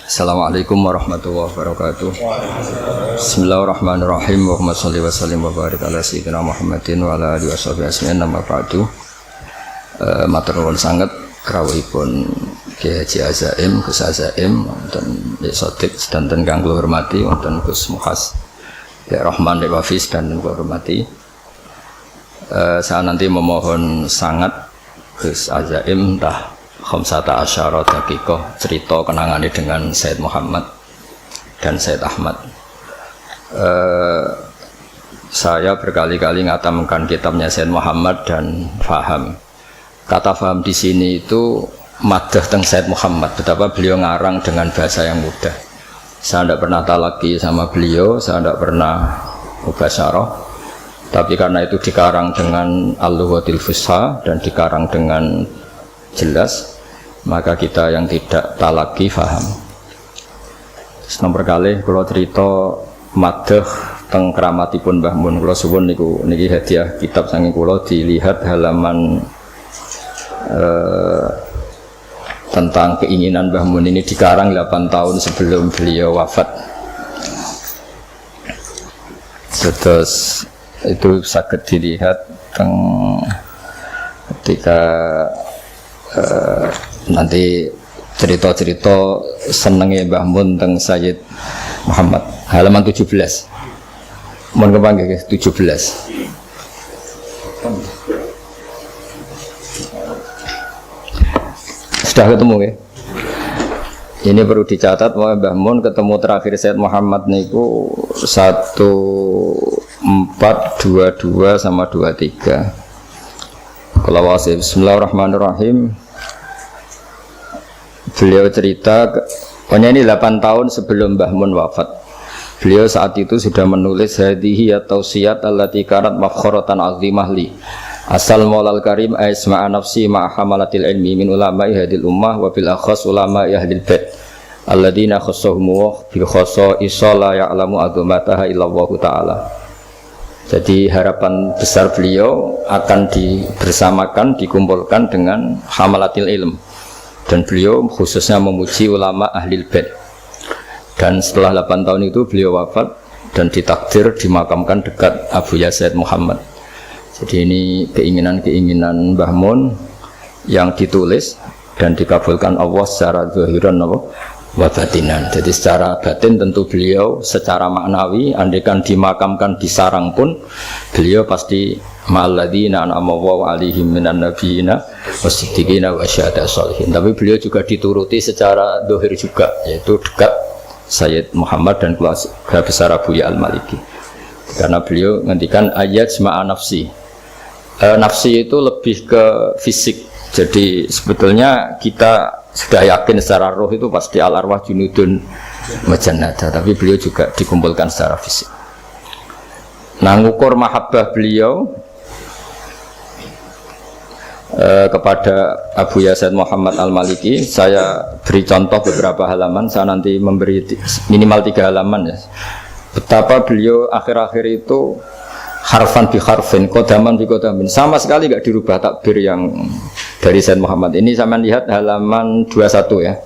Assalamualaikum warahmatullahi wabarakatuh. Bismillahirrahmanirrahim. Allahumma sholli wa sallim wa barik ala sayyidina Muhammadin wa ala alihi washabihi ajmain. Nama ba'du. Matur nuwun sanget rawuhipun Ki Haji Azaim, Gus Azaim wonten Sodik sedanten kang kula hormati, wonten Gus Muhas, Ya Rahman Dek Wafis dan kula hormati. Saya nanti memohon sangat Gus Azaim tah khamsata asyara daqiqah cerita kenangannya dengan Sayyid Muhammad dan Sayyid Ahmad. Saya berkali-kali ngatamkan kitabnya Sayyid Muhammad dan faham. Kata faham di sini itu madah teng Sayyid Muhammad, betapa beliau ngarang dengan bahasa yang mudah. Saya tidak pernah talaki sama beliau, saya tidak pernah mubasyarah. Tapi karena itu dikarang dengan al-lughatil fusha dan dikarang dengan jelas, maka kita yang tidak talaki faham. Nomor kali kalau cerita madah teng keramatipun Mbah Mun, kula suwun niku niki hadiah kitab saking kula, dilihat halaman tentang keinginan Mbah Mun ini dikarang 8 tahun sebelum beliau wafat. Terus itu sakit dilihat ketika nanti cerita-cerita senengnya Mbah Mun tentang Sayyid Muhammad, halaman 17. Mun kepanggih 17. Sudah ketemu ya? Ini perlu dicatat bahwa Mbah Mun ketemu terakhir Sayyid Muhammad niku 1422 sama 23. Kalau wasif Bismillahirrahmanirrahim. Beliau cerita, pokoknya ini 8 tahun sebelum Mbah Mun wafat. Beliau saat itu sudah menulis hadhihi at-tausiyat allati karat mafkharatan azimah li. Asal maulal karim aisma'a nafsi ma'a hamalatil ilmi min ulama'i hadil ummah wa bil akhas ulama'i ahlil bait alladina khassahum bi khassa'isa la ya'lamu azamataha illallah ta'ala. Jadi harapan besar beliau akan dibersamakan, dikumpulkan dengan hamalatil ilm, dan beliau khususnya memuji ulama ahlil bait. Dan setelah 8 tahun itu beliau wafat dan ditakdir dimakamkan dekat Abu Yazid Muhammad. Jadi ini keinginan-keinginan Mbah Mun yang ditulis dan dikabulkan Allah secara zahiran wa batinan. Jadi secara batin tentu beliau secara maknawi andaikan dimakamkan di sarang pun beliau pasti ma'alladzina an'ama Allahu 'alaihim minan nabiyina wasiddiqina wasyuhada'i sholihin. Tapi beliau juga dituruti secara zahir juga, yaitu dekat Sayyid Muhammad dan keluarga besar Abu Ya Al-Maliki. Karena beliau ngendikan ayat sema'a nafsi. Nafsi itu lebih ke fisik. Jadi sebetulnya kita sudah yakin secara roh itu pasti al-arwah junudun majannada, tapi beliau juga dikumpulkan secara fisik. Nah, ngukur mahabbah beliau kepada Abu Yazid Muhammad Al-Maliki, saya beri contoh beberapa halaman. Saya nanti memberi minimal 3 halaman ya. Betapa beliau akhir-akhir itu harfan bi harfin, kodaman bi kodamin, sama sekali tidak dirubah takbir yang dari Sayyid Muhammad. Ini sama lihat halaman 21 ya,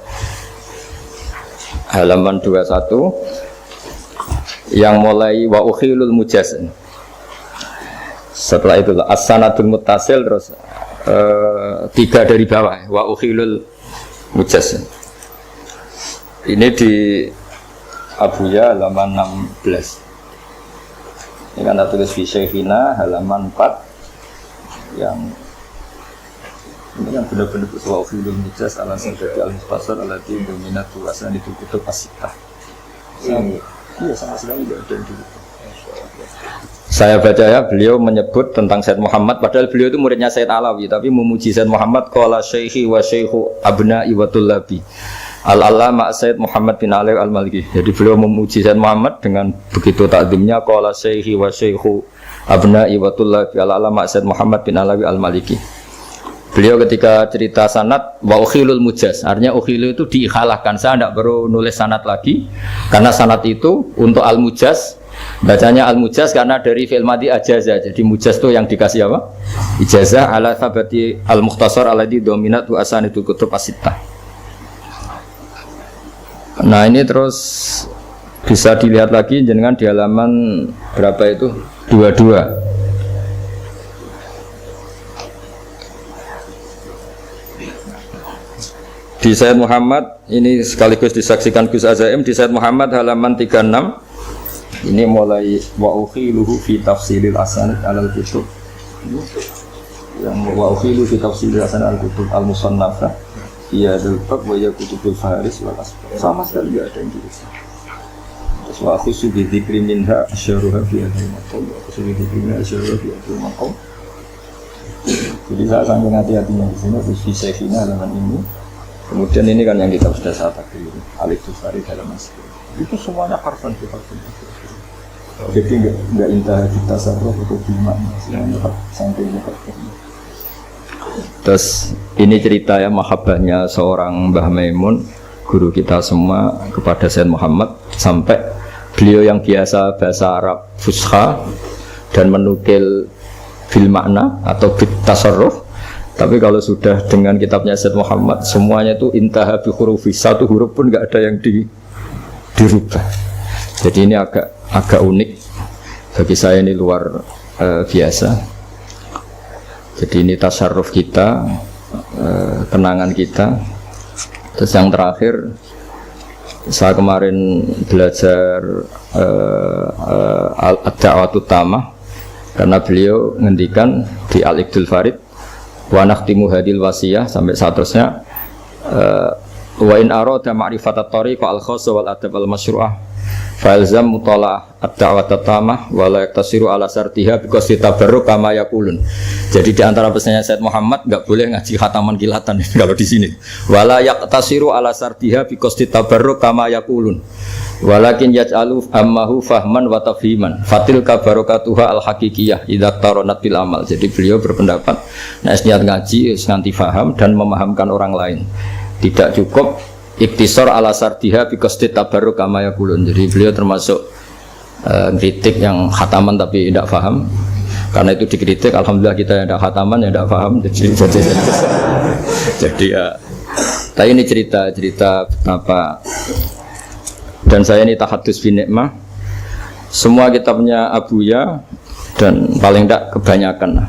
halaman 21 yang mulai wa ukhilul mujaz. Setelah itu as-sanadul muttasil, terus 3 dari bawah wa ukhilul mujaz. Ini di Abuya halaman 16. Ini kan tulis fi syekhina halaman 4 yang ini kan benar-benar wa ukhilul mujaz ala sadati al-mufassar alati dominatu asan itu kutub as-sittah. Iya, sama sekali tidak ada di buku. Saya baca ya, beliau menyebut tentang Sayyid Muhammad, padahal beliau itu muridnya Sayyid Alawi, tapi memuji Sayyid Muhammad qala syekhi wa syekhu abna'i wa tullabi al-allama Sayyid Muhammad bin Ali Al-Maliki. Jadi beliau memuji Sayyid Muhammad dengan begitu takdimnya qala syekhi wa syekhu abna'i wa tullabi al-allama Sayyid Muhammad bin Ali Al-Maliki. Beliau ketika cerita sanad wa ukhilul mujaz, artinya ukhilu itu diikhalahkan. Saya tidak perlu nulis sanad lagi karena sanad itu untuk al-mujaz, bacanya al-mujaz karena dari fi'il madhi ajaza. Jadi mujaz itu yang dikasih apa? Ijazah ala thabati al-mukhtasar alladhi dominatu asanidul kutub as-sittah. Nah ini terus bisa dilihat lagi jenengan di halaman berapa itu? 22. Di Sayyid Muhammad ini sekaligus disaksikan Gus Azaim di Sayyid Muhammad halaman 36. Ini mulai wa ukhiluhu fi tafsilil asanid alal kutub. Yang wa ukhilu fi tafsilil asanid al kutub al musannafah. Iya dalbab wa ya kutubul faris wal asbab. Sama sekali enggak ada yang gitu. Terus wa khusu bi dzikri minha asyaruha fi hadhihi maqam wa khusu bi dzikri minha asyaruha fi hadhihi maqam. Jadi saya sangat hati-hatinya di sini fi syekhina halaman ini. Kemudian ini kan yang kita sudah saat tadi Al-Ikhtisari dalam masjid itu semuanya harfan harfan. Jadi enggak intah kita sarroh atau bima semuanya sampai dekat. Terus ini cerita ya mahabbahnya seorang Mbah Maimun guru kita semua kepada Sayyid Muhammad sampai beliau yang biasa bahasa Arab fusha dan menukil bil makna atau bit tasarruf. Tapi kalau sudah dengan kitabnya Sayyid Muhammad semuanya itu intaha bi hurufi, satu huruf pun enggak ada yang dirubah. Jadi ini agak unik bagi saya, ini luar biasa. Jadi ini tasarruf kita, kenangan kita. Terus yang terakhir saya kemarin belajar ad-da'watut tamah karena beliau ngendikan di Al-Iqdul Farid wa nakhtimu hadil wasiyah sampai seterusnya wa in arada ma'rifatat tariq al-khassa wal adab al-masyru'ah fa ilzam mutala' ad-da'wat at-tamah wa la yaktasiru ala sartiha bi qasdi tabarruk kama yaqulun. Jadi di antara pesannya Sayyid Muhammad enggak boleh ngaji khataman kilatan kalau di sini. Wa la yaktasiru ala sartiha bi qasdi tabarruk kama yaqulun. Walakin yaj'alu ammahu fahman wa tafhiman fatil kabarokatuha al-haqiqiyah idza taronat bil amal. Jadi beliau berpendapat nek niat ngaji nganti faham dan memahamkan orang lain. Tidak cukup iktisar ala sardiha bi qasdi tabarruk kama yaqulun. Jadi beliau termasuk kritik yang khataman tapi tidak faham. Karena itu dikritik, alhamdulillah kita yang tidak khataman yang tidak faham. Jadi ya tapi ini cerita betapa. Dan saya ini tahadus bin nikmah. Semua kitabnya Abuya dan paling tidak kebanyakan.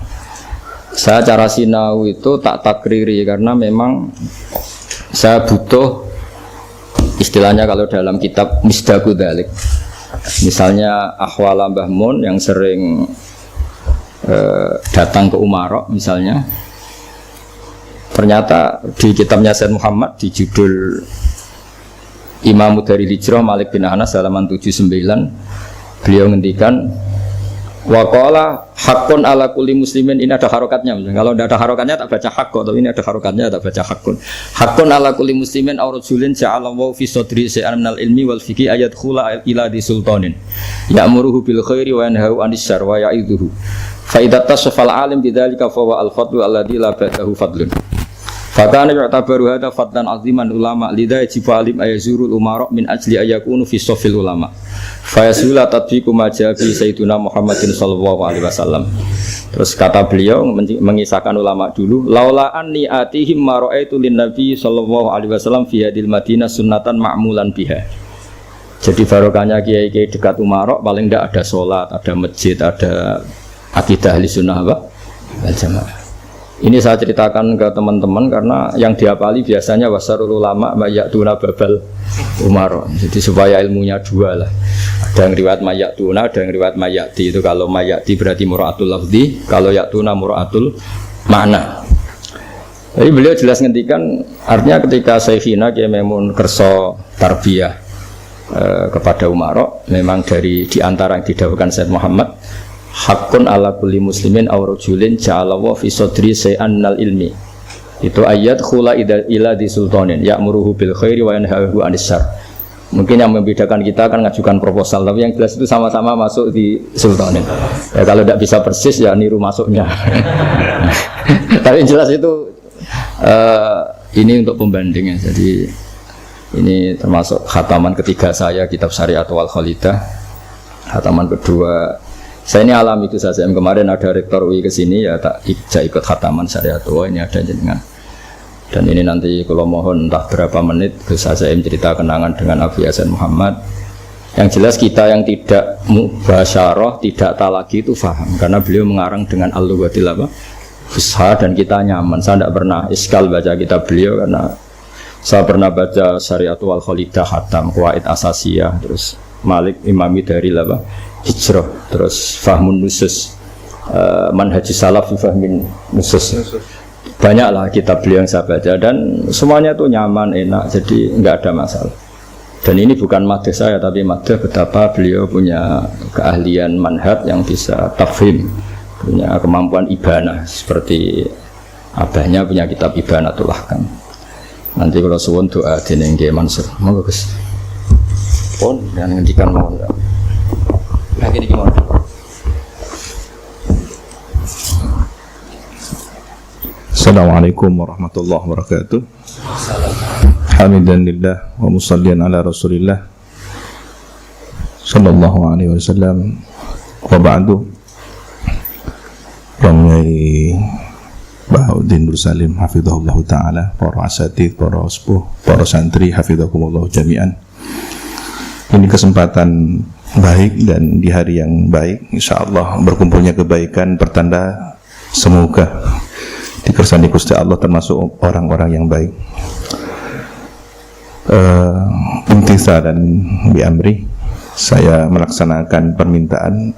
Saya cara sinau itu tak takriri karena memang saya butuh istilahnya kalau dalam kitab misdaku dzalik. Misalnya Ahwal Mbah Mun yang sering datang ke Umarok misalnya. Ternyata di kitabnya Sayyid Muhammad di judul Imam dari Hijrah Malik bin Anas halaman 79 beliau ngendikan waqala haqqun ala kulli muslimin. Ini ada harokatnya, kalau tidak ada harokatnya tak baca haqq, atau ini ada harokatnya tak baca haqqun ala kulli muslimin aw rajulin ja'alallahu fi sadri shay'an minal ilmi wal fiqhi ayat khula ila di sultanin ya'muruhu bil khairi wa yanhahu 'anil syarri wa ya'idhuhu fa idza tasafal alim bidzalika fa huwa al fadlu alladzi la ba'dahu fadlun. Fakana yu'tabaru hadza fadlan 'aziman ulama lidha yajibu alim ayazurul umara min ajli ayakunu fi safil ulama. Fayasula tatbiqu ma ja'a fi sayyidina Muhammadin sallallahu alaihi wasallam. Terus kata beliau mengisahkan ulama dulu, laula anni atihim ma ra'aitu lin nabi sallallahu alaihi wasallam fi hadil Madinah sunnatan ma'mulan biha. Jadi barokahnya kiai-kiai dekat Umarok paling tidak ada sholat, ada masjid, ada akidah ahli sunnah apa? Jamaah. Ini saya ceritakan ke teman-teman karena yang dihafali biasanya wasarul ulama mayatuna babal Umar. Jadi supaya ilmunya dua lah. Ada yang riwayat mayatuna, ada yang riwayat mayati. Itu kalau mayati berarti mura'atul lafzi, kalau yatuna mura'atul makna. Jadi beliau jelas ngendikan artinya ketika Syekhina Kiai Maimun kerso tarbiyah kepada Umar, memang dari diantara yang didhawuhkan Sayyid Muhammad hakun ala kulli muslimin aw rajulin ja'alallahu fi sadri shay'an minal ilmi. Itu ayat khula ila di sultanin ya'muruhu bil khairi wa yanhahu 'anil syarr. Mungkin yang membedakan kita akan ngajukan proposal, tapi yang jelas itu sama-sama masuk di sultanin. Ya kalau tidak bisa persis ya niru masuknya. Tapi yang jelas itu ini untuk pembandingnya. Jadi ini termasuk khataman ketiga saya kitab Syariat wal Khalidah. Khataman kedua saya ini alami itu saja. Kemarin ada rektor UI ke sini ya tak ikut khataman Syariat. Oh ini ada jenengan. Dan ini nanti kalau mohon entah berapa menit Gus Hasaim cerita kenangan dengan Abu Hasan Muhammad. Yang jelas kita yang tidak mubasyarah, tidak talaki itu faham karena beliau mengarang dengan al-lughatil fusha dan kita nyaman. Saya tidak pernah iskal baca kitab beliau karena saya pernah baca Syariatul Khalidah Hatam, Qawaid Asasiyah, terus Malik Imami dari Hijrah, terus Fahmun Nusus, Manhajus Salaf fi Fahmin Nusus. Banyaklah kitab beliau yang saya baca dan semuanya itu nyaman, enak, jadi nggak ada masalah. Dan ini bukan madhah saya, tapi madhah betapa beliau punya keahlian manhaj yang bisa tafhim, punya kemampuan ibanah seperti abahnya punya kitab Ibanatul Ahkam. Nanti kalau suwun doa dening Nggih Mansur, monggo Gus. Pun yang ngendikan mohon. Nah gini gimana? Assalamualaikum warahmatullahi wabarakatuh. Hamidan lillah wa musallian ala rasulillah sallallahu alaihi wasallam wa ba'du. Ramai Bahauddin Nur Salim hafizahullah ta'ala, para asatidz, para sepuh, para santri hafizahumullah jami'an. Ini kesempatan baik dan di hari yang baik, insyaallah berkumpulnya kebaikan pertanda semoga dikersani Gusti Allah termasuk orang-orang yang baik. Imtithalan bi amri, saya melaksanakan permintaan.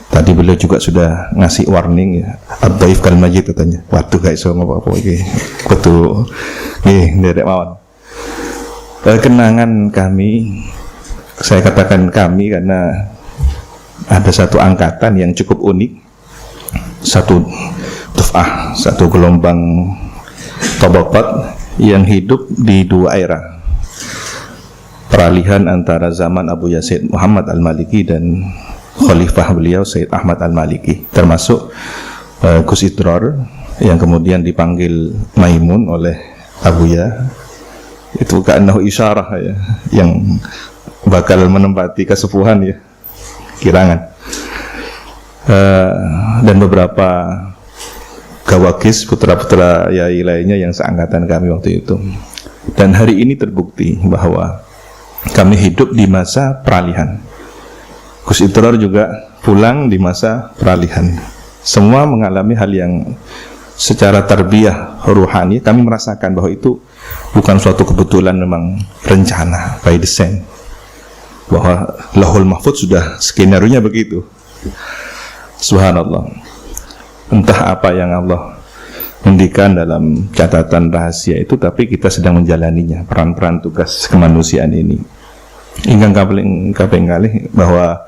Tadi beliau juga sudah ngasih warning ya, ad-dhaif kal majid katanya. Waduh gak iso ngopo-opo iki. Betul. Nggih, nderek mawon. Kenangan kami, saya katakan kami karena ada satu angkatan yang cukup unik. Satu tuf'ah, satu gelombang tabaqat yang hidup di dua era. Peralihan antara zaman Abu Yazid Muhammad Al-Maliki dan khalifah beliau Sayyid Ahmad Al-Maliki, termasuk Gus Idrar yang kemudian dipanggil Maimun oleh Abuya. Itu ka'annahu isyarah ya, yang bakal menempati kesepuhan ya, kirangan. Dan beberapa gawakis putra-putra yai lainnya yang seangkatan kami waktu itu. Dan hari ini terbukti bahwa kami hidup di masa peralihan. Gus Idrar juga pulang di masa peralihan. Semua mengalami hal yang secara tarbiyah ruhani kami merasakan bahwa itu bukan suatu kebetulan, memang rencana by design, bahwa Lauhul Mahfuz sudah skenario-nya begitu. Subhanallah. Entah apa yang Allah mendikan dalam catatan rahasia itu, tapi kita sedang menjalaninya, peran-peran tugas kemanusiaan ini. Ingkang kaping kalih bahwa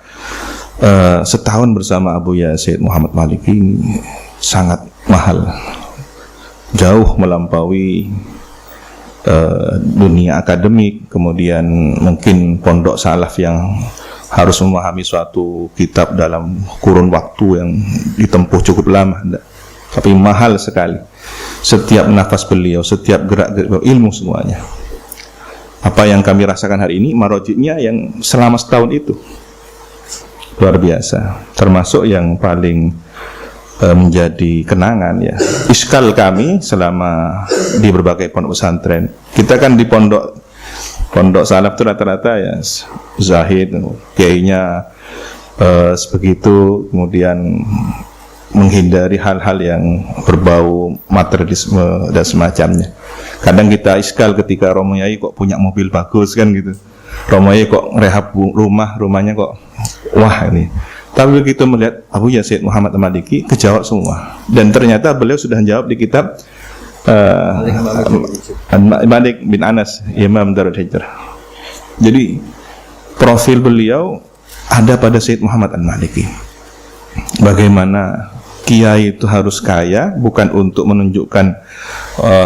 setahun bersama Abu Yazid Muhammad Maliki ini sangat mahal, jauh melampaui dunia akademik, kemudian mungkin pondok salaf yang harus memahami suatu kitab dalam kurun waktu yang ditempuh cukup lama, tapi mahal sekali. Setiap nafas beliau, setiap gerak-gerik ilmu semuanya. Apa yang kami rasakan hari ini, marojiknya yang selama setahun itu luar biasa. Termasuk yang paling menjadi kenangan ya, iskal kami selama di berbagai pondok pesantren. Kita kan di pondok salaf itu rata-rata ya zahid, kiainya sebegitu, kemudian menghindari hal-hal yang berbau materialisme dan semacamnya. Kadang kita iskal ketika Romo Yai kok punya mobil bagus kan gitu, Romo Yai kok rehab rumahnya kok wah ini. Tapi begitu melihat Abu Yazid Muhammad Al-Maliki, kejawab semua. Dan ternyata beliau sudah jawab di kitab Malik bin Anas, Imam Darul Hijrah. Jadi profil beliau ada pada Sayyid Muhammad Al-Maliki. Bagaimana kiai itu harus kaya, bukan untuk menunjukkan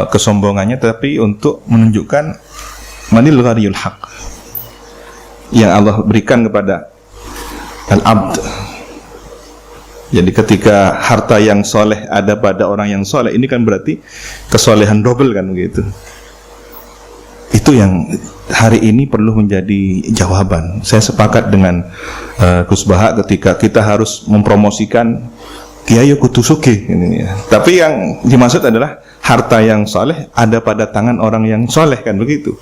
kesombongannya, tapi untuk menunjukkan manil ghariyul haq yang Allah berikan kepada al-abd. Jadi ketika harta yang soleh ada pada orang yang soleh, ini kan berarti kesolehan double kan begitu. Itu yang hari ini perlu menjadi jawaban. Saya sepakat dengan Gus Baha ketika kita harus mempromosikan kiai kudu sugih ini ya. Tapi yang dimaksud adalah harta yang soleh ada pada tangan orang yang soleh, kan begitu.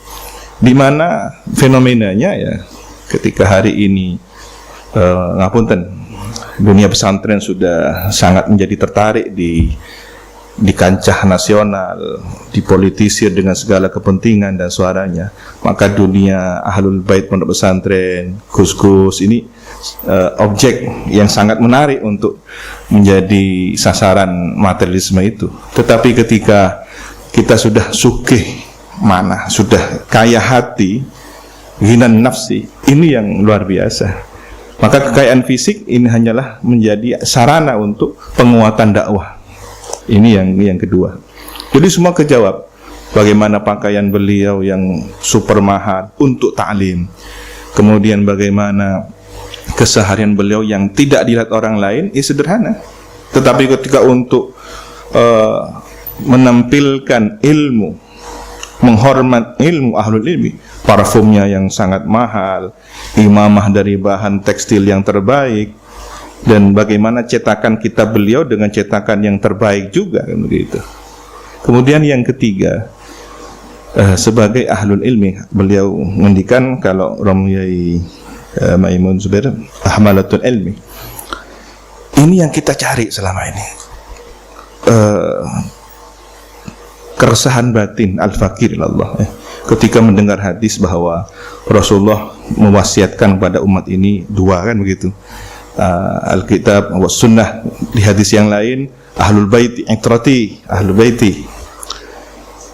Di mana fenomenanya ya, ketika hari ini ngapunten, dunia pesantren sudah sangat menjadi tertarik di kancah nasional, dipolitisir dengan segala kepentingan dan suaranya, maka dunia ahlul bait pondok pesantren, gus-gus ini objek yang sangat menarik untuk menjadi sasaran materialisme itu. Tetapi ketika kita sudah sugih mana, sudah kaya hati, ghinan nafsi, ini yang luar biasa. Maka kekayaan fisik ini hanyalah menjadi sarana untuk penguatan dakwah. Ini yang kedua. Jadi semua kejawab. Bagaimana pakaian beliau yang super mahal untuk ta'lim. Kemudian bagaimana keseharian beliau yang tidak dilihat orang lain, sederhana. Tetapi ketika untuk menampilkan ilmu, menghormat ilmu ahlul ilmi, parfumnya yang sangat mahal, imamah dari bahan tekstil yang terbaik, dan bagaimana cetakan kitab beliau dengan cetakan yang terbaik juga, kan begitu. Kemudian yang ketiga, sebagai ahlul ilmi, beliau mengendikan kalau Romyai Maimun Zubair ahmalatul ilmi, ini yang kita cari selama ini, keresahan batin al-fakir ilallah. Ketika mendengar hadis bahwa Rasulullah mewasiatkan pada umat ini dua, kan begitu, Alkitab wa sunnah. Di hadis yang lain, ahlul baiti itrati, ahlul baiti.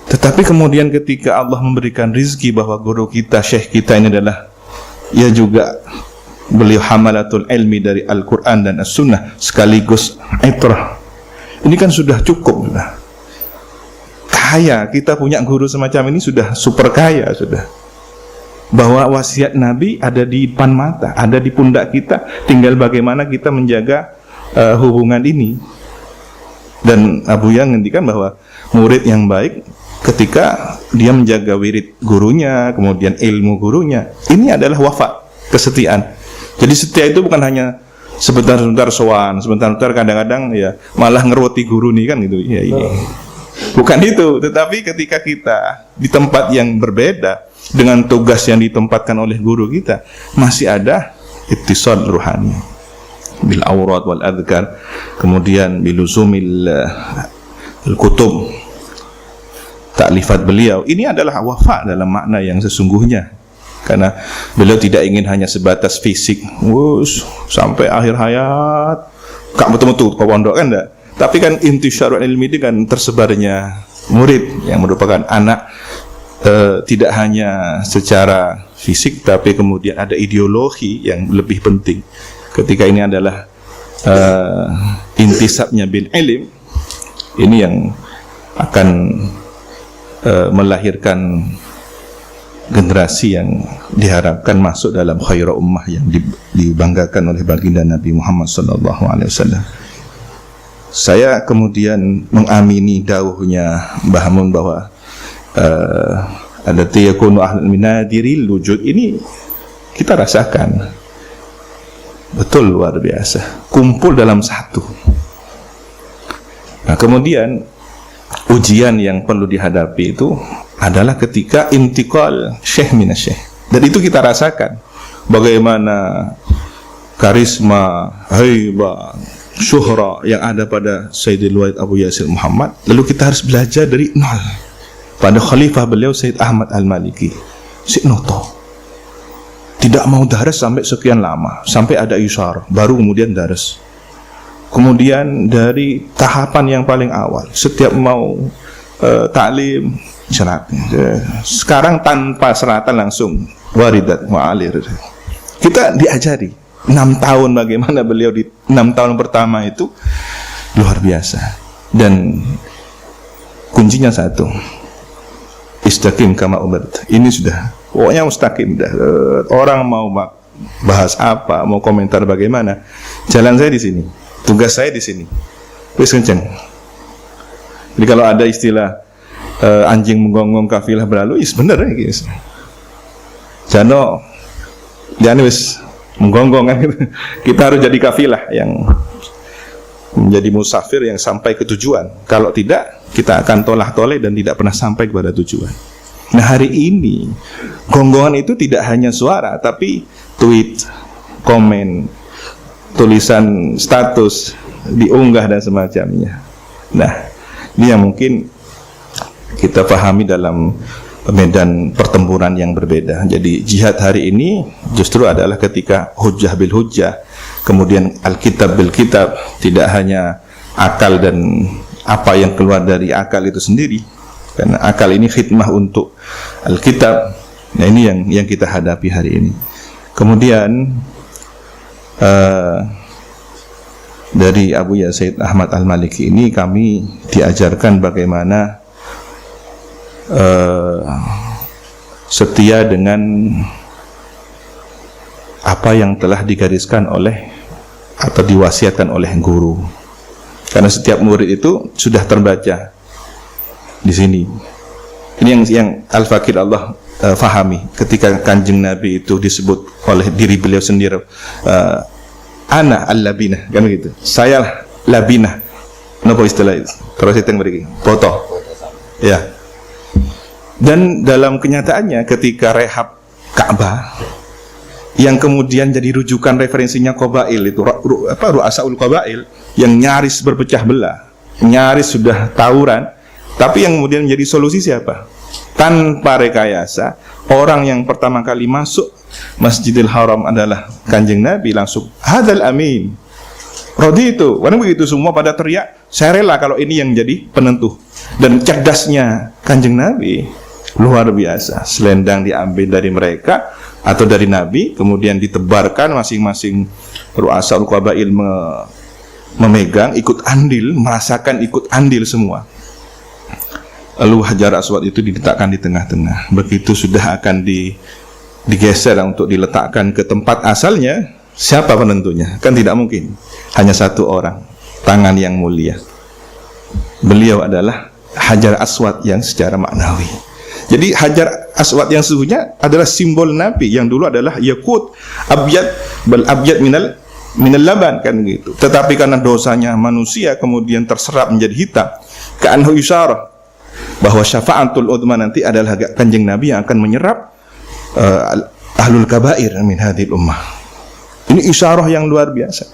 Tetapi kemudian ketika Allah memberikan rizki bahwa guru kita, syekh kita ini adalah, ia juga beliau hamalatul ilmi dari Al-Quran dan As-Sunnah sekaligus itrah, ini kan sudah cukup lah. Kaya, kita punya guru semacam ini sudah super kaya sudah. Bahwa wasiat Nabi ada di depan mata, ada di pundak kita, tinggal bagaimana kita menjaga hubungan ini. Dan Abu Yang ngendikan bahwa murid yang baik ketika dia menjaga wirid gurunya, kemudian ilmu gurunya, ini adalah wafa, kesetiaan. Jadi setia itu bukan hanya sebentar-sebentar sowan, sebentar-sebentar kadang-kadang ya malah ngeroti guru nih, kan gitu. Ya ini. Bukan itu, tetapi ketika kita di tempat yang berbeda dengan tugas yang ditempatkan oleh guru kita, masih ada ittisal ruhani bil awrat wal adhkar, kemudian biluzumil kutub, taklifat beliau. Ini adalah wafa dalam makna yang sesungguhnya, karena beliau tidak ingin hanya sebatas fisik, sampai akhir hayat gak betul-betul ke pondok, kan enggak. Tapi kan intisyarul ilmi itu kan tersebarnya murid yang merupakan anak, tidak hanya secara fisik, tapi kemudian ada ideologi yang lebih penting. Ketika ini adalah intisabnya bil ilm, ini yang akan melahirkan generasi yang diharapkan masuk dalam khairul ummah yang dibanggakan oleh baginda Nabi Muhammad SAW. Saya kemudian mengamini dawuhnya Mbah Mun bahwa ada tiyakunu ahlul minadiril wujud, ini kita rasakan betul luar biasa, kumpul dalam satu. Nah, kemudian ujian yang perlu dihadapi itu adalah ketika intikal syekh minasyekh, dan itu kita rasakan bagaimana karisma, haibah, syuhra yang ada pada Sayyidil Wahid Abu Yasir Muhammad. Lalu kita harus belajar dari nol pada khalifah beliau Sayyid Ahmad Al-Maliki. Si noto tidak mau daras sampai sekian lama, sampai ada isyarah, baru kemudian daras. Kemudian dari tahapan yang paling awal, setiap mau taklim syarat. Sekarang tanpa seratan langsung waridat mu'alir. Kita diajari 6 tahun bagaimana beliau di 6 tahun pertama itu luar biasa. Dan kuncinya satu, istaqim kama umirt. Ini sudah pokoknya mustaqim dah. Orang mau bahas apa, mau komentar bagaimana, jalan saya di sini, tugas saya di sini, wis kenceng. Jadi kalau ada istilah anjing menggonggong kafilah berlalu, is bener ya guys. Jano jangan wis menggonggong kan. Kita harus jadi kafilah yang menjadi musafir yang sampai ke tujuan. Kalau tidak, kita akan tolah-toleh dan tidak pernah sampai kepada tujuan. Nah, hari ini gonggongan itu tidak hanya suara, tapi tweet, komen, tulisan status, diunggah dan semacamnya. Nah, ini yang mungkin kita pahami dalam medan pertempuran yang berbeda. Jadi jihad hari ini justru adalah ketika hujjah bil hujjah, kemudian alkitab bil kitab, tidak hanya akal dan apa yang keluar dari akal itu sendiri, karena akal ini khidmah untuk alkitab. Nah, ini yang kita hadapi hari ini. Kemudian dari Abu Yazid Ahmad Al-Maliki ini kami diajarkan bagaimana setia dengan apa yang telah digariskan oleh atau diwasiatkan oleh guru, karena setiap murid itu sudah terbaca di sini. Ini yang Al-Fakir Allah fahami ketika Kanjeng Nabi itu disebut oleh diri beliau sendiri, ana al-labinah, kan begitu, saya labinah. Napa istilah itu? Terus itu yang beri foto ya. Dan dalam kenyataannya ketika rehab Ka'bah yang kemudian jadi rujukan referensinya Qabail itu, Ru'asaul Qabail yang nyaris berpecah belah, nyaris sudah tawuran, tapi yang kemudian menjadi solusi siapa? Tanpa rekayasa, orang yang pertama kali masuk Masjidil Haram adalah Kanjeng Nabi, langsung hadzal amin, raditu. Karena begitu semua pada teriak, saya rela kalau ini yang jadi penentu. Dan cerdasnya Kanjeng Nabi luar biasa. Selendang diambil dari mereka atau dari Nabi, kemudian ditebarkan, masing-masing Ru'asaul Qabail memegang, ikut andil, merasakan ikut andil semua. Lalu Hajar Aswad itu diletakkan di tengah-tengah. Begitu sudah akan digeser untuk diletakkan ke tempat asalnya, siapa penentunya? Kan tidak mungkin hanya satu orang, tangan yang mulia. Beliau adalah Hajar Aswad yang secara maknawi. Jadi Hajar Aswad yang sesungguhnya adalah simbol Nabi yang dulu adalah yakut abyad, bal abyad minal laban, kan gitu. Tetapi karena dosanya manusia kemudian terserap menjadi hitam. Ka'anhu isyarah bahwa syafa'atul udma nanti adalah Kanjeng Nabi yang akan menyerap ahlul kabair min hadhil ummah. Ini isyarah yang luar biasa.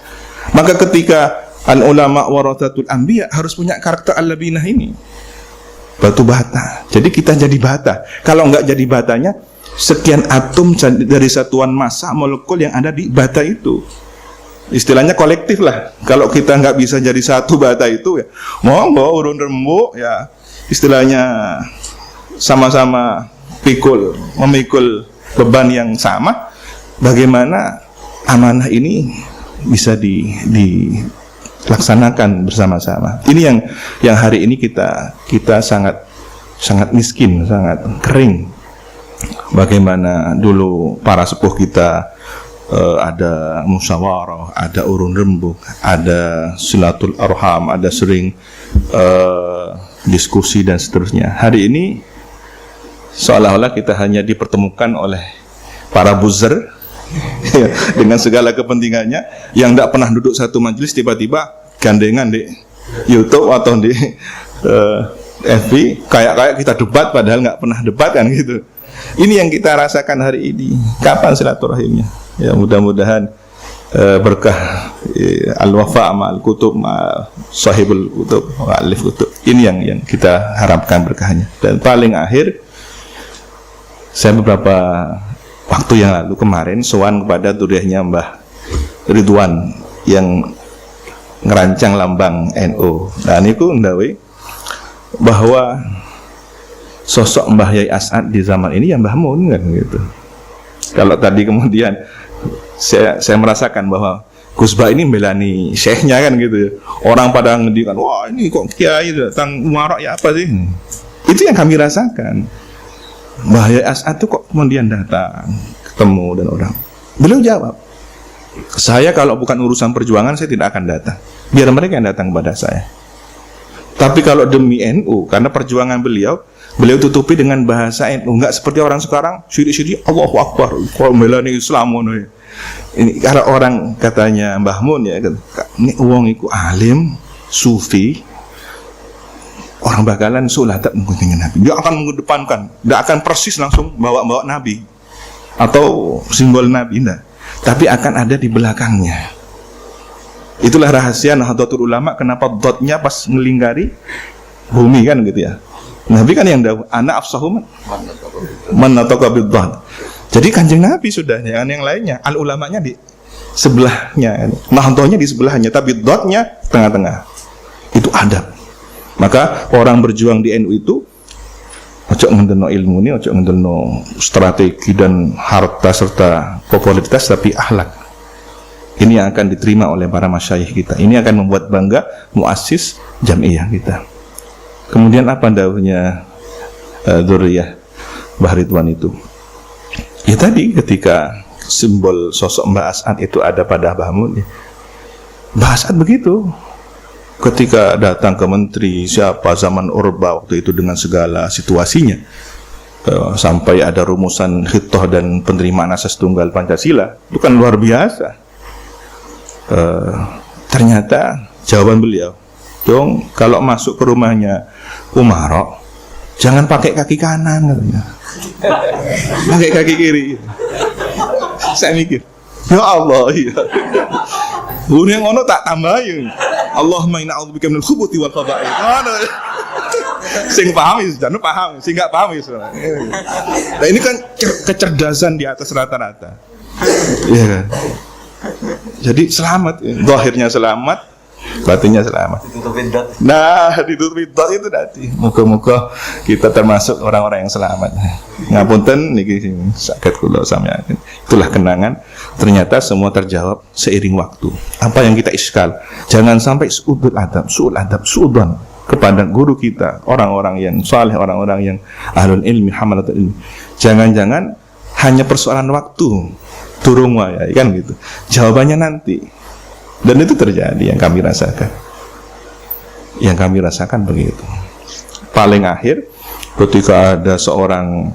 Maka ketika al ulama warathatul anbiya harus punya karakter al-labinah ini. Batu bata. Jadi kita jadi bata. Kalau enggak jadi batanya, sekian atom dari satuan massa molekul yang ada di bata itu. Istilahnya kolektif lah. Kalau kita enggak bisa jadi satu bata itu, ya monggo urun rembuk, ya istilahnya sama-sama memikul beban yang sama. Bagaimana amanah ini bisa dilaksanakan bersama-sama. Ini yang hari ini kita sangat miskin, sangat kering. Bagaimana dulu para sepuh kita ada musyawarah, ada urun rembuk, ada silatul arham, ada sering diskusi dan seterusnya. Hari ini seolah-olah kita hanya dipertemukan oleh para buzzer dengan segala kepentingannya, yang tidak pernah duduk satu majelis tiba-tiba gandengan di YouTube atau di FB kayak kita debat padahal nggak pernah debat, kan gitu. Ini yang kita rasakan hari ini. Kapan silaturahimnya? Ya mudah-mudahan berkah al-wafa' ma'al kutub ma' sahibul kutub alif kutub. Ini yang kita harapkan berkahnya. Dan paling akhir, saya beberapa waktu yang lalu kemarin sowan kepada duriahnya Mbah Ridwan yang ngerancang lambang NU. Nah niku ndawe bahwa sosok Mbah Yai As'ad di zaman ini ya Mbah Mun, kan gitu. Kalau tadi kemudian saya merasakan bahwa Gusbah ini melani syekhnya, kan gitu ya. Orang pada ngendikan, wah ini kok kiai datang umarok ya apa sih? Itu yang kami rasakan. Mbah Yai As'ad itu kok kemudian datang ketemu dan orang. Beliau jawab, saya kalau bukan urusan perjuangan saya tidak akan datang. Biar mereka yang datang kepada saya. Tapi kalau demi NU, karena perjuangan beliau tutupi dengan bahasa NU, enggak seperti orang sekarang syirik-syirik Allahu Akbar, kok melani Islam ngono. Ini kalau orang katanya Mbah Mun ya, ini wong iku alim, sufi, orang bakalan sulah tak mengikuti Nabi. Dia akan mengedepankan, tidak akan persis langsung bawa Nabi atau simbol Nabi, enggak. Tapi akan ada di belakangnya. Itulah rahasia Nahdlatul Ulama, kenapa dotnya pas ngelingkari bumi kan gitu ya. Nabi kan yang dahulu, ana afsahu man nataqa bid-dhat. Jadi Kanjeng Nabi sudah, jangan yang lainnya. Al ulamanya di sebelahnya, Nahdlahnya di sebelahnya, tapi dotnya tengah-tengah. Itu adab. Maka orang berjuang di NU itu ojo ngendelno ilmu ini, ojo ngendelno strategi dan harta serta popularitas, tapi akhlak. Ini yang akan diterima oleh para masyayikh kita. Ini akan membuat bangga muassis jamiah kita. Kemudian apa dawuhnya Dzurriyah Mbah Ridwan itu? Ya tadi ketika simbol sosok Mbah As'ad itu ada pada Mbah Mun, ya. Mbah As'ad begitu. Ketika datang ke menteri siapa zaman Orba waktu itu dengan segala situasinya, sampai ada rumusan khitoh dan penerimaan asas tunggal Pancasila, itu kan luar biasa. Ternyata jawaban beliau, dong kalau masuk ke rumahnya Umarok jangan pakai kaki kanan katanya, pakai kaki kiri. Saya mikir, ya Allah, iya. Yang ngono tak tambahin. Allahumma inna a'udzubika minal khubuthi wal khaba'ith. Sing paham wis, jangan paham, sing enggak paham wis. Nah ini kan kecerdasan di atas rata-rata. Iya kan? Jadi selamat, zahirnya selamat, batinnya selamat. Ditutupin dot. Nah, ditutupin dot itu tadi. Moga-moga kita termasuk orang-orang yang selamat. Ngapunten niki saged kula sampeyan. Itulah kenangan. Ternyata semua terjawab seiring waktu. Apa yang kita iskal, jangan sampai su'ul adab kepada guru kita, orang-orang yang saleh, orang-orang yang ahlul ilmi, hamalatul ilmi. Jangan-jangan hanya persoalan waktu. Turung ya, kan gitu. Jawabannya nanti. Dan itu terjadi yang kami rasakan. Yang kami rasakan begitu. Paling akhir ketika ada seorang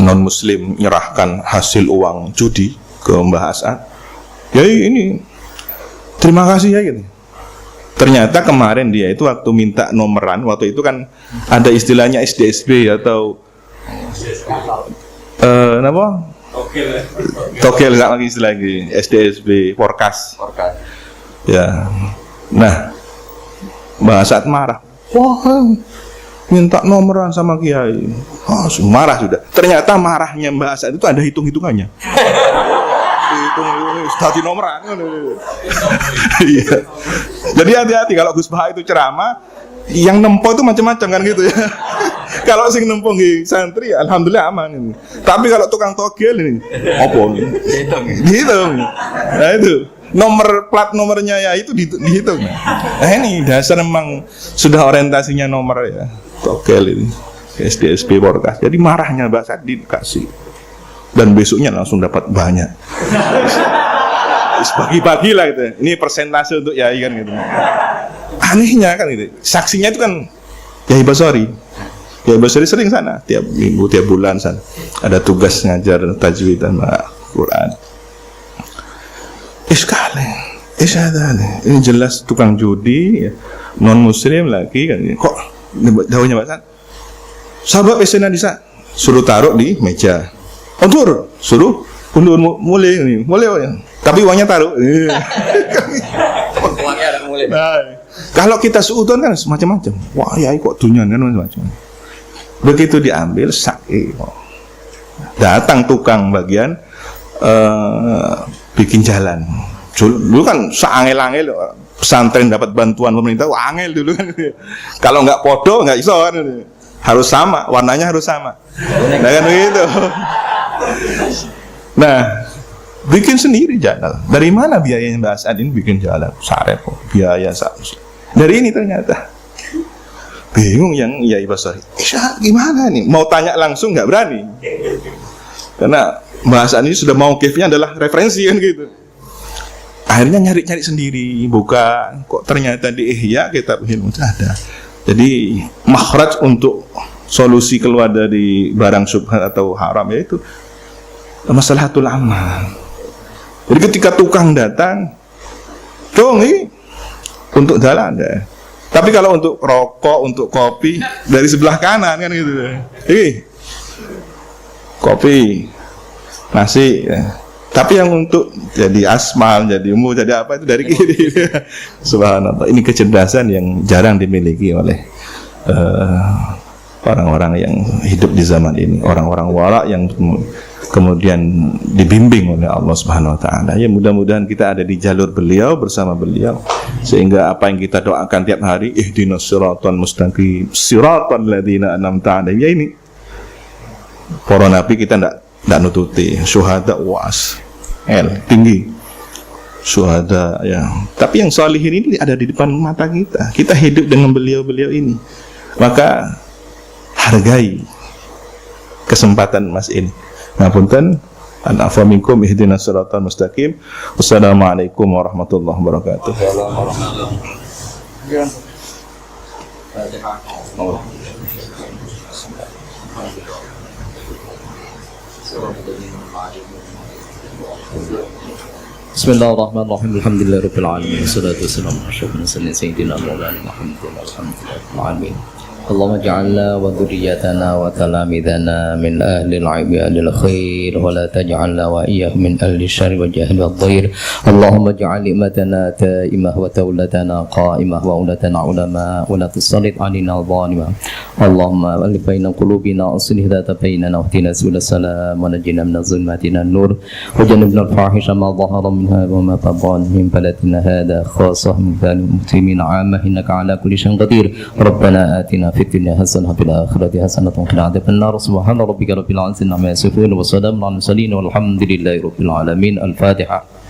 non-muslim menyerahkan hasil uang judi ke Mbah As'ad, ya ini terima kasih ya gitu. Ternyata kemarin dia itu waktu minta nomeran, waktu itu kan ada istilahnya SDSB atau apa? Togel nggak lagi istilah lagi, SDSB forecast. Ya, nah Mbah As'ad marah. Wah, minta nomeran sama Kiai. Oh, marah sudah. Ternyata marahnya Mbah As'ad itu ada hitung-hitungannya. Tadi nomeran. Iya. Jadi hati-hati kalau Gus Baha itu ceramah, yang nempo itu macam-macam kan gitu ya. Kalau sing nempo nggih santri, alhamdulillah aman ini. Tapi kalau tukang togel ini, opo ini? Dihitung. Nah itu nomor plat nomornya ya itu dihitung. Nah ini dasar memang sudah orientasinya nomor ya. Togel ini SDSB forecast. Jadi marahnya Mbak As'ad dikasih. Dan besoknya langsung dapat banyak. Bagi-bagi lah gitu. Ini persentase untuk Yai kan gitu. Anehnya kan gitu. Saksinya itu kan Yai Basori. Yai Basori sering sana tiap minggu, tiap bulan sana. Ada tugas ngajar tajwid dan Quran. Ini jelas tukang judi ya. Non muslim lagi kan. Kok daunnya Mbak San? Sahabat pesenan bisa suruh taruh di meja. Undur, suruh undur mulai nih, mulai. Tapi uangnya taruh. Uangnya ada mulai. Nah, kalau kita suudon kan semacam-macam. Wah, ya kok dunyan kan macam-macam. Begitu diambil sakit. Datang tukang bagian bikin jalan. Dulu kan seangel-angel pesantren dapat bantuan pemerintah, angel dulu kan. Kalau nggak podo nggak iso kan. Harus sama, warnanya harus sama. Nah kan begitu. Nah, bikin sendiri jalan. Dari mana biayanya Mbak As'ad ini bikin jalan? Sarep biaya dari ini ternyata. Bingung yang Yai Basori. Gimana nih? Mau tanya langsung nggak berani. Karena Mbak As'ad ini sudah mau kifnya adalah referensi kan gitu. Akhirnya nyari-nyari sendiri, buka. Kok ternyata di Ihya kitab ilmu ada. Jadi makhraj untuk solusi keluar dari barang syubhat atau haram yaitu maslahatul amal. Jadi ketika tukang datang, dong ini untuk jalan deh. Tapi kalau untuk rokok, untuk kopi dari sebelah kanan kan gitu. Kopi, nasi. Ya. Tapi yang untuk jadi asmal, jadi umum, jadi apa itu dari kiri. Subhanallah. Ini kecerdasan yang jarang dimiliki oleh orang-orang yang hidup di zaman ini, orang-orang wara yang kemudian dibimbing oleh Allah Subhanahu wa taala. Ya mudah-mudahan kita ada di jalur beliau, bersama beliau, sehingga apa yang kita doakan tiap hari, ihdinas siratal mustaqim, siratal ladzina an'amta 'alaihim. Ya ini para nabi kita enggak nututi, syuhada was tinggi syuhada ya. Tapi yang salihin ini ada di depan mata kita. Kita hidup dengan beliau-beliau ini. Maka hargai kesempatan Mas ini. Ngapunten, an afa minkum ihdinas siratal mustaqim. Wassalamualaikum warahmatullahi wabarakatuh. Bismillahirrahmanirrahim. Alhamdulillahirabbil alamin. Wassalatu wassalamu ala asyrofil mursalin sayyidina Maulana Muhammadin alhamdulillahil alamin. اللهم اجعلنا وذريتنا وتلاميذنا من أهل العباد الخير ولا تجعلنا وإياهم من أهل الشر والجهل والضير. اللهم اجعل إمتنا تائمة وتولتنا قائمة وأولتنا علماء ولا تسلط علينا ظالما. اللهم ألف بين قلوبنا أصلح ذات بيننا واهدنا سبل السلام ونجنا من الظلمات إلى النور وجنبنا الفاحش ما ظهر منها وما بطن من بلدنا هذا خاصة من المسلمين عامة إنك على كل شيء قدير. ربنا آتنا في الدنيا حسنة وفي الآخرة حسنة وقنا عذاب النار. سبحان ربك رب العزة عما يصفون وسلام على المرسلين والحمد لله رب العالمين. الفاتحة.